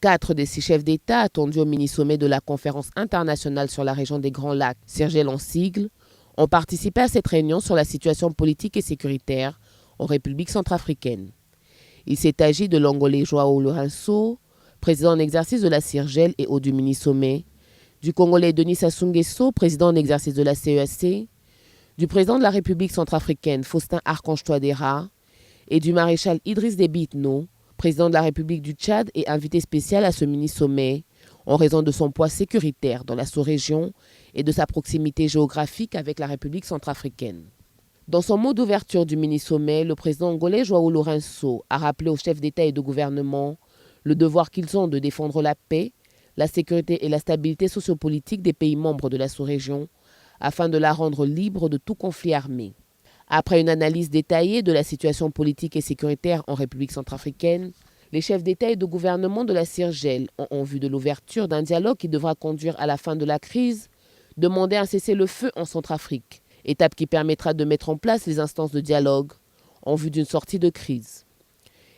4 des 6 chefs d'État attendus au mini-sommet de la conférence internationale sur la région des Grands Lacs, CIRGL en sigle, ont participé à cette réunion sur la situation politique et sécuritaire en République centrafricaine. Il s'est agi de l'Angolais Joao Lourenço, président en exercice de la CIRGL et hôte du mini-sommet, du Congolais Denis Sassou Nguesso, président en exercice de la CEAC, du président de la République centrafricaine Faustin Archange Touadéra et du maréchal Idriss Déby Itno, président de la République du Tchad et invité spécial à ce mini-sommet en raison de son poids sécuritaire dans la sous-région et de sa proximité géographique avec la République centrafricaine. Dans son mot d'ouverture du mini-sommet, le président angolais Joao Lourenço a rappelé aux chefs d'État et de gouvernement le devoir qu'ils ont de défendre la paix, la sécurité et la stabilité sociopolitique des pays membres de la sous-région afin de la rendre libre de tout conflit armé. Après une analyse détaillée de la situation politique et sécuritaire en République centrafricaine, les chefs d'État et de gouvernement de la CIRGL ont, en vue de l'ouverture d'un dialogue qui devra conduire à la fin de la crise, demandé un cessez-le-feu en Centrafrique, étape qui permettra de mettre en place les instances de dialogue en vue d'une sortie de crise.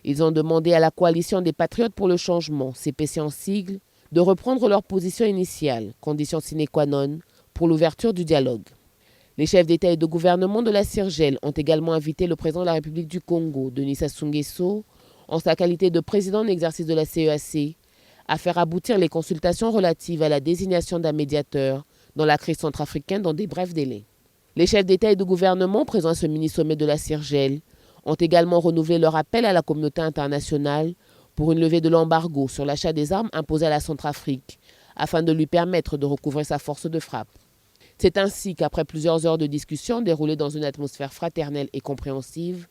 Ils ont demandé à la coalition des Patriotes pour le changement, CPC en sigle, de reprendre leur position initiale, condition sine qua non, pour l'ouverture du dialogue. Les chefs d'État et de gouvernement de la CIRGL ont également invité le président de la République du Congo, Denis Sassou Nguesso, en sa qualité de président en exercice de la CEAC, à faire aboutir les consultations relatives à la désignation d'un médiateur dans la crise centrafricaine dans des brefs délais. Les chefs d'État et de gouvernement présents à ce mini-sommet de la CIRGL ont également renouvelé leur appel à la communauté internationale pour une levée de l'embargo sur l'achat des armes imposé à la Centrafrique, afin de lui permettre de recouvrer sa force de frappe. C'est ainsi qu'après plusieurs heures de discussion déroulées dans une atmosphère fraternelle et compréhensive,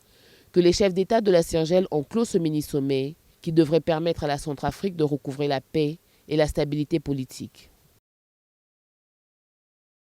que les chefs d'État de la CIRGL ont clos ce mini-sommet qui devrait permettre à la Centrafrique de recouvrer la paix et la stabilité politique.